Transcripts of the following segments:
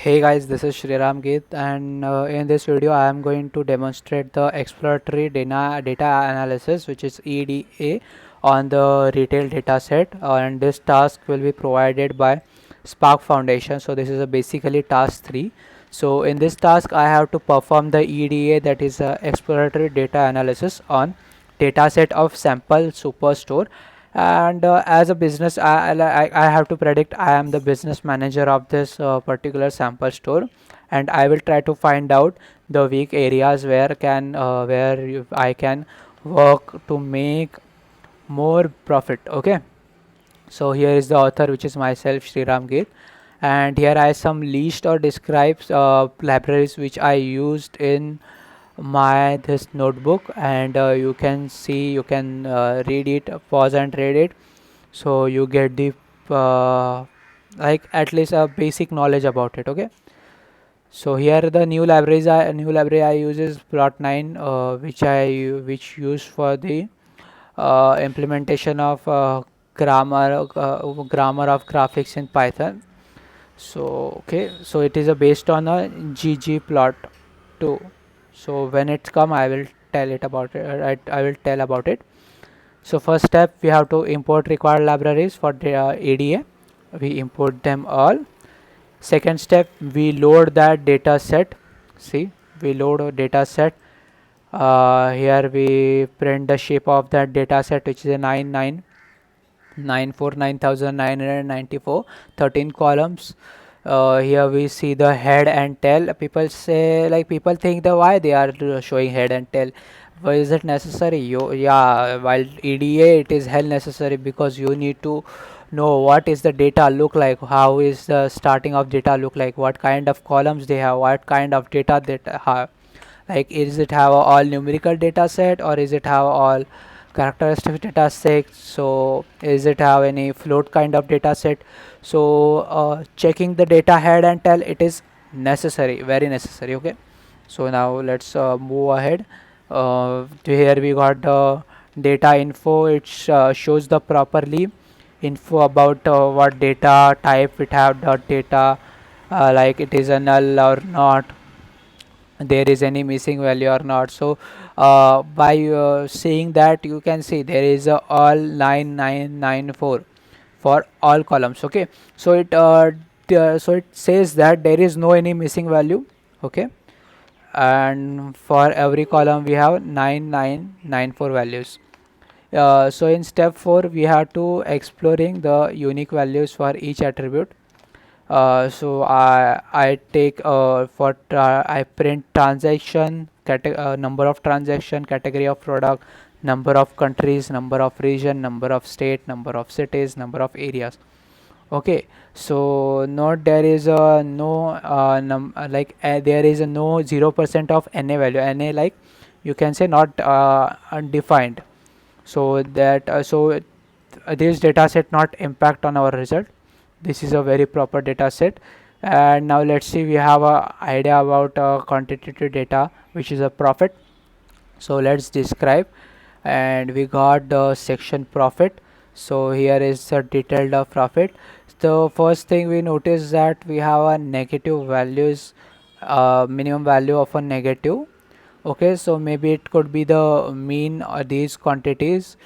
Hey guys, this is Shriram Geet, and in this video I am going to demonstrate the exploratory data analysis, which is EDA, on the retail data set, and this task will be provided by Spark Foundation. So this is a basically task 3. So in this task I have to perform the EDA, that is exploratory data analysis on data set of sample superstore. And as a business, I have to predict. I am the business manager of this particular sample store, and I will try to find out the weak areas where I can work to make more profit. Okay, so here is the author, which is myself, Sriram Gir, and here I some list or describes libraries which I used in my this notebook, and you can read it, pause and read it, so you get the uh, like at least a basic knowledge about it. Okay, so here the new library I use is plot9, which used for the implementation of grammar of graphics in Python. So okay, so it is based on a ggplot2. So when it's come, I will tell it about it. I will tell about it. So first step, we have to import required libraries for the ADA. We import them all. Second step, we load that data set. See, we load a data set. Here we print the shape of that data set, which is a 9,994 13 columns. Here we see the head and tail. People say, like, people think that why they are showing head and tail. Why is it necessary? Yeah, while EDA it is hell necessary, because you need to know what is the data look like, how is the starting of data look like, what kind of columns they have, what kind of data they have. Like, is it have a all numerical data set, or is it have all characteristic data set? So is it have any float kind of data set? So checking the data head and tail, it is necessary, very necessary. Okay, so now let's move ahead. Here we got the data info. It shows the properly info about what data type it have, dot data, like it is a null or not, there is any missing value or not. So by seeing that, you can see there is a all 9994 for all columns. Okay, so so it says that there is no any missing value. Okay, and for every column we have 9994 values. So in step 4, we have to exploring the unique values for each attribute. So I take I print transaction, number of transaction, category of product, number of countries, number of region, number of state, number of cities, number of areas. Okay, so note there is a no there is a no 0% of NA value. NA, like, you can say not undefined. So that this data set not impact on our result. This is a very proper data set. And now let's see, we have a idea about quantitative data, which is a profit. So let's describe, and we got the section profit. So here is a detailed of profit. The first thing we notice that we have a negative values, minimum value of a negative. Okay, so maybe it could be the mean or these quantities.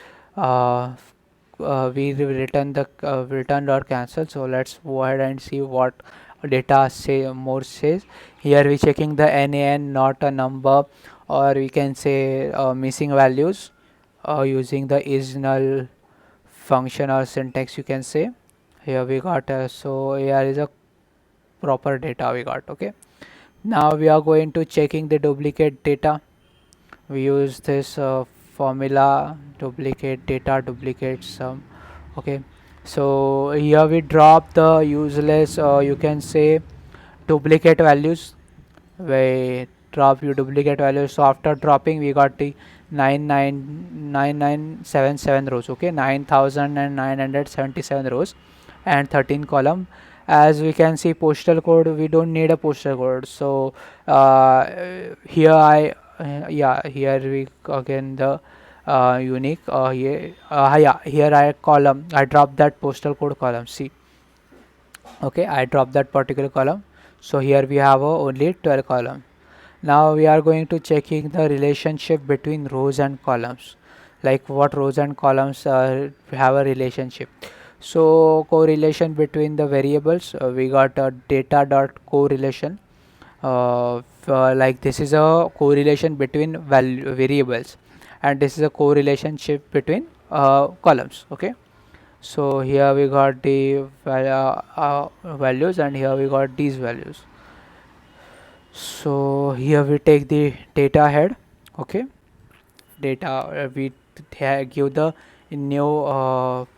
uh, we return the return or cancel. So let's go ahead and see what data say more says. Here we checking the NaN, not a number, or we can say missing values, using the is null function or syntax, you can say. Here we got so here is a proper data we got. Okay, now we are going to checking the duplicate data. We use this formula, duplicate data, duplicate sum. Okay, so here we drop the useless, you can say, duplicate values. We drop your duplicate values. So after dropping, we got the 999977 rows. Okay, 9977 rows and 13 column. As we can see, postal code, we don't need a postal code. So here I yeah, here we again the unique here yeah, here I drop that postal code column. See, okay, I drop that particular column. So here we have only 12 columns. Now we are going to checking the relationship between rows and columns, like what rows and columns have a relationship. So correlation between the variables, we got a data dot correlation. Like this is a correlation between variables, and this is a correlationship between columns. Okay, so here we got the values, and here we got these values. So here we take the data head. Okay, data we give the new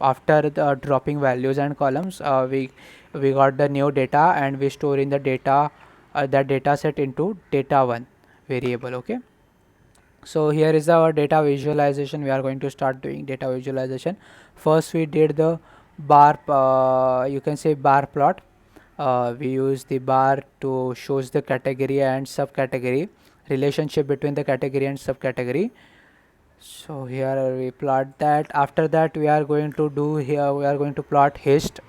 after the dropping values and columns, we got the new data, and we store in the data that data set into data1 variable. Okay, so here is our data visualization. We are going to start doing data visualization. First we did the bar, you can say bar plot. We use the bar to shows the category and subcategory, relationship between the category and subcategory. So here we plot that. After that we are going to do, here we are going to plot hist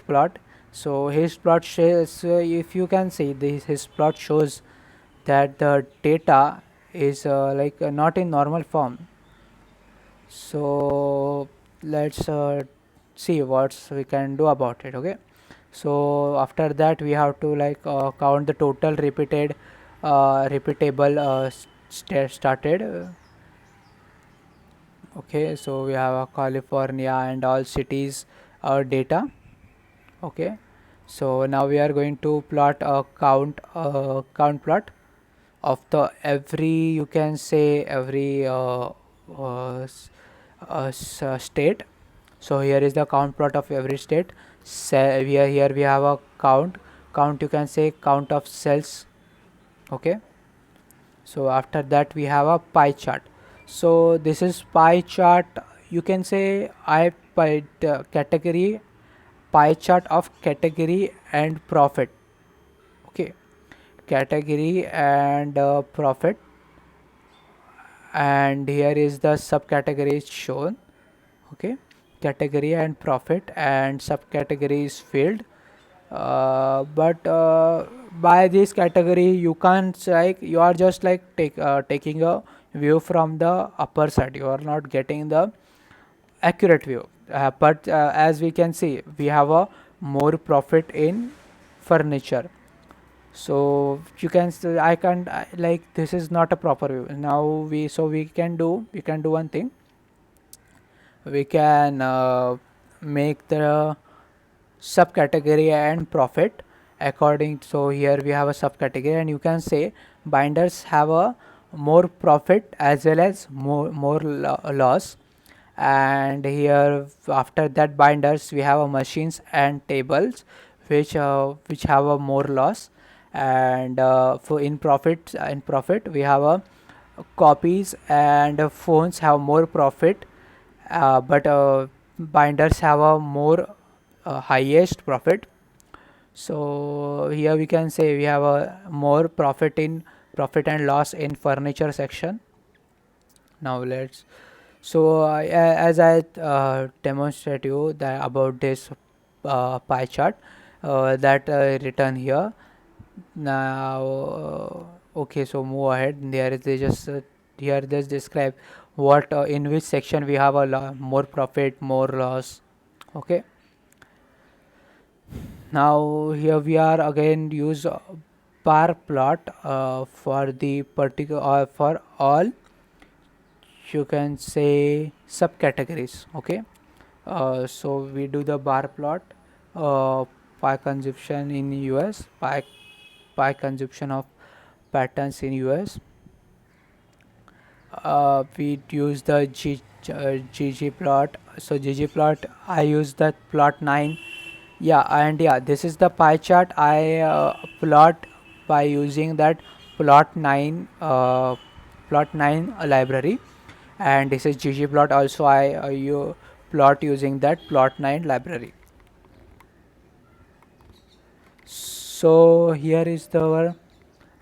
plot. So hist plot shows, if you can see, this hist plot shows that the data is not in normal form. So let's see what we can do about it. Okay, so after that we have to count the total repeatable started. Okay, so we have California and all cities data. Okay, so now we are going to plot a count plot of the every, you can say, every state. So here is the count plot of every state. Here we have a count, you can say count of cells. Okay, so after that we have a pie chart. So this is pie chart, you can say I pie category, pie chart of category and profit. Okay, category and profit, and here is the subcategories shown. Okay, category and profit, and subcategories filled. But by this category you can't, like, you are just like taking a view from the upper side, you are not getting the accurate view. But as we can see, we have a more profit in furniture. So you can I can't like, this is not a proper view. Now we can do one thing. We can make the subcategory and profit according. So here we have a subcategory, and you can say binders have a more profit as well as more loss. And here after that binders we have a machines and tables which have a more loss. And for in profit we have a copies and phones have more profit, but binders have a more highest profit. So here we can say we have a more profit in profit and loss in furniture section. Now let's, so as I demonstrate you that about this pie chart that written here. Now okay, so move ahead. There is, they just here they describe what in which section we have a more profit, more loss. Okay, now here we are again use bar plot for the particular for all, you can say, subcategories. Okay, so we do the bar plot, pie consumption in US, pie consumption of patterns in US. We use the ggplot. So ggplot, I use that plot 9. Yeah, and yeah, this is the pie chart I plot by using that plot 9 library. And this is ggplot also, I you plot using that plot 9 library. So here is the,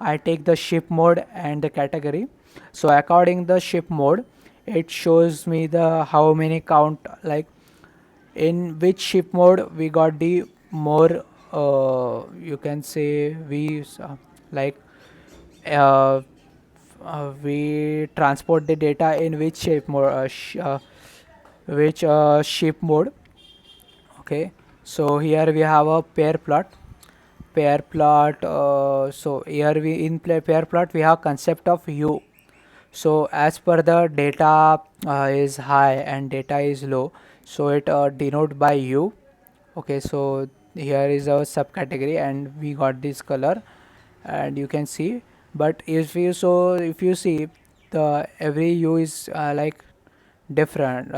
I take the ship mode and the category. So according the ship mode, it shows me the how many count, like in which ship mode we got the more you can say like uh, we transport the data in which shape mode, which shape mode. Okay, so here we have a pair plot. So here we in pair plot we have concept of hue. So as per the data is high and data is low, so it denote by hue. Okay, so here is our subcategory and we got this color, and you can see. But if you see, the every hue is like different,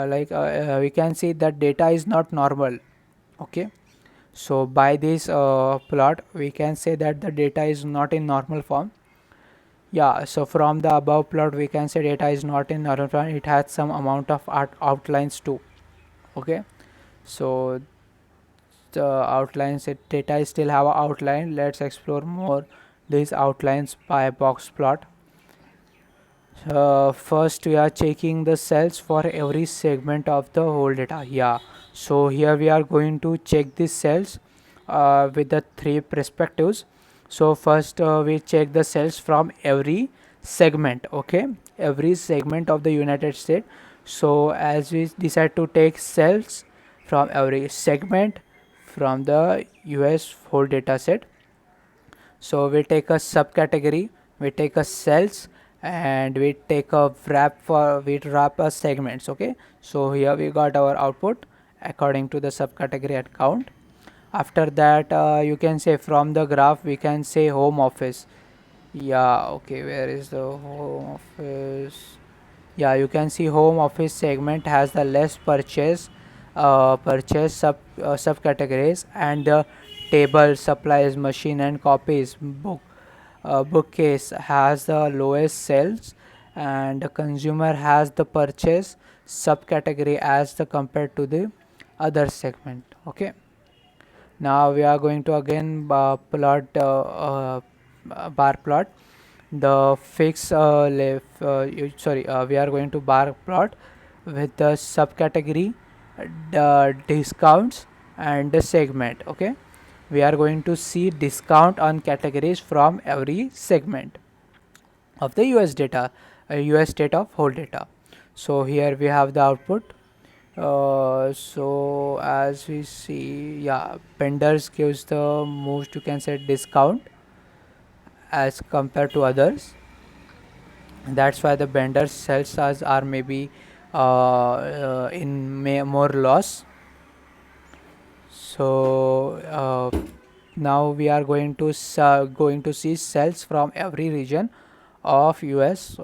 we can see that data is not normal. Okay, so by this plot we can say that the data is not in normal form. Yeah, so from the above plot we can say data is not in normal form, it has some amount of outlines too. Okay, so the outlines, it data still have a outline. Let's explore more these outlines by box plot. First we are checking the cells for every segment of the whole data. Yeah, so here we are going to check the cells with the three perspectives. So first we check the cells from every segment. Okay, every segment of the United States. So as we decide to take cells from every segment from the US whole data set, so we take a subcategory, we take a cells, and we take a we wrap a segments. Okay, so here we got our output according to the subcategory and count. After that you can say from the graph we can say home office. Yeah, okay, where is the home office? Yeah, you can see home office segment has the less purchase subcategories, and the table, supplies, machine and copies, bookcase has the lowest sales, and the consumer has the purchase subcategory as the compared to the other segment. Okay, now we are going to again plot bar plot the fixed we are going to bar plot with the subcategory, the discounts and the segment. Okay, we are going to see discount on categories from every segment of the US data, US state of whole data. So here we have the output. So as we see, yeah, vendors gives the most, you can say, discount as compared to others. That's why the vendors sales us are maybe in more loss. So now we are going to see sales from every region of US,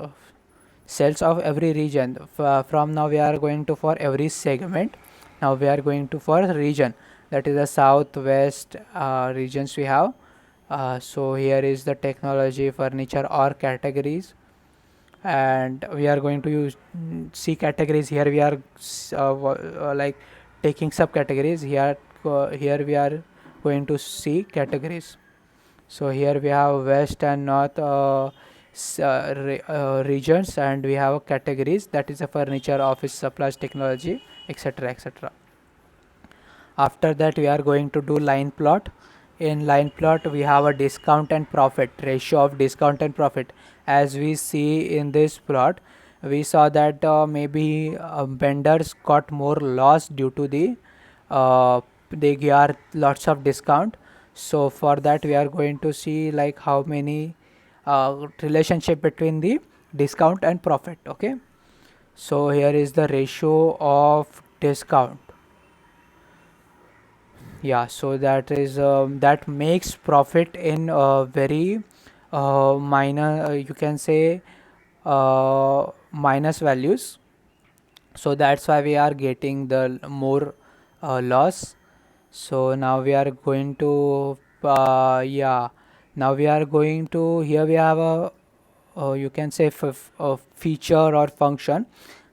sales of every region. From now we are going to for every segment. Now we are going to for region, that is the southwest regions we have. So here is the technology, furniture or categories, and we are going to use see categories. Here we are like taking subcategories. Here we are going to see categories. So here we have west and north regions, and we have categories, that is a furniture, office supplies, technology, etc, etc. After that we are going to do line plot. In line plot we have a discount and profit, ratio of discount and profit. As we see in this plot, we saw that maybe vendors got more loss due to they give lots of discount. So for that we are going to see like how many relationship between the discount and profit. Okay, so here is the ratio of discount. Yeah, so that is that makes profit in very minor, you can say minus values. So that's why we are getting the more loss. So now we are going to yeah, now we are going to, here we have a you can say a feature or function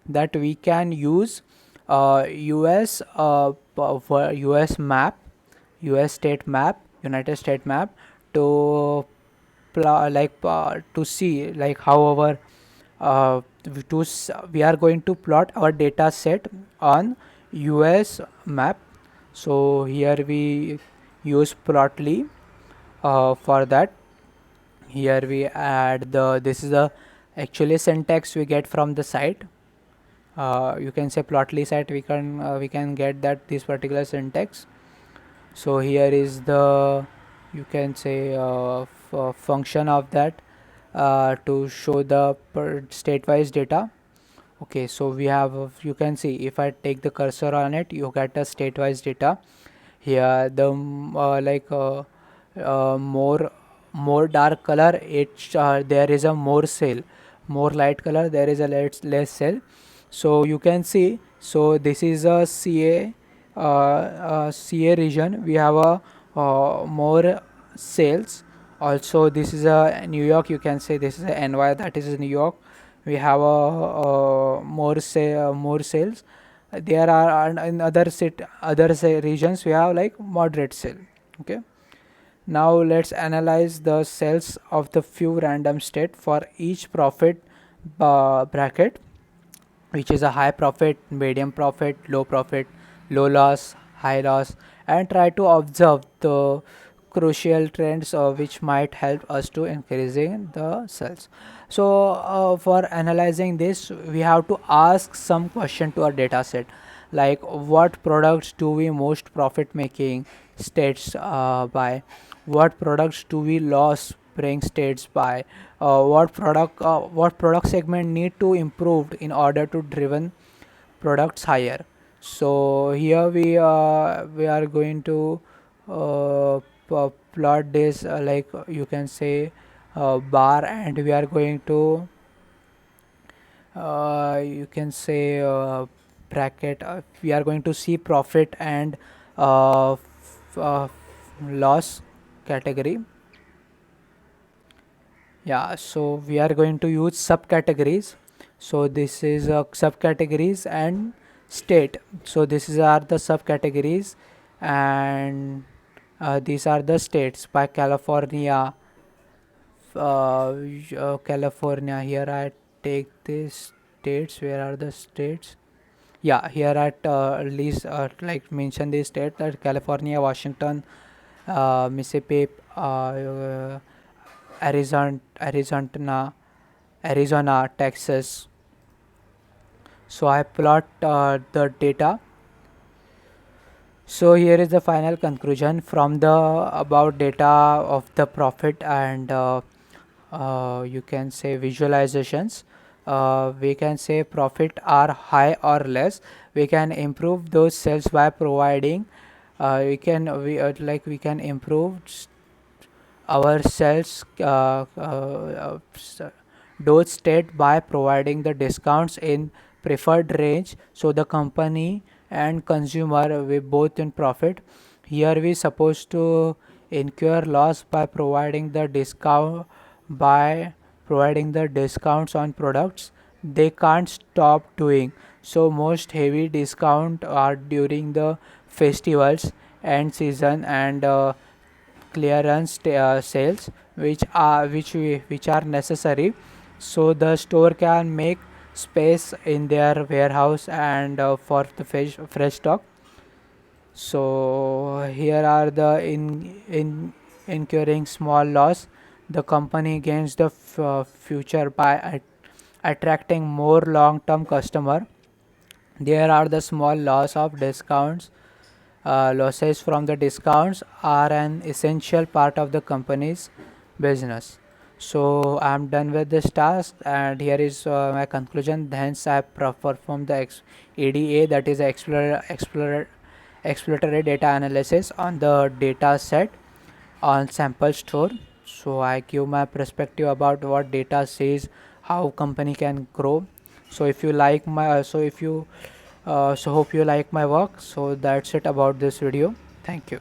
that we can use US US map, US state map, United State map, to to see like how our we are going to plot our data set on US map. So here we use Plotly for that. Here we add the, this is the actually syntax we get from the site. You can say Plotly site, we can get that this particular syntax. So here is the, you can say function of that to show the state-wise data. Okay, so we have you can see if I take the cursor on it, you get a state-wise data. Here the more dark color, there is a more sale, more light color there is a less sale. So you can see, so this is a CA region, we have a more sales. Also this is a New York, you can say this is a NY, that is New York, we have a more sales. There are in other regions we have like moderate sale. Okay, now let's analyze the sales of the few random state for each profit bracket, which is a high profit, medium profit, low loss, high loss, and try to observe the crucial trends which might help us to increasing the sales. So for analyzing this, we have to ask some question to our data set, like what products do we most profit making states by, what products do we loss bring states by, what product segment need to improve in order to driven products higher. So here we are going to plot this like you can say bar, and we are going to you can say bracket, we are going to see profit and loss category. Yeah, so we are going to use subcategories. So this is subcategories and state. So this is are the subcategories, and these are the states by California. California. Here I take this states. Where are the states? Yeah, here at least like mention the state that California, Washington, Mississippi, Arizona, Texas. So I plot the data. So here is the final conclusion from the about data of the profit and you can say visualizations. We can say profit are high or less. We can improve those cells by providing we can improve our cells those state by providing the discounts in preferred range, so the company and consumer we both in profit. Here we supposed to incur loss by providing the discounts on products they can't stop doing. So most heavy discount are during the festivals and season and clearance sales, which are necessary, so the store can make space in their warehouse and for the fresh stock. So here are the in incurring small loss. The company gains the future by attracting more long-term customer. There are the small loss of discounts. Losses from the discounts are an essential part of the company's business. So I'm done with this task, and here is my conclusion. Hence, I performed the EDA, that is exploratory data analysis on the data set on sample store. So I give my perspective about what data says, how company can grow. So if you like my so hope you like my work. So that's it about this video. Thank you.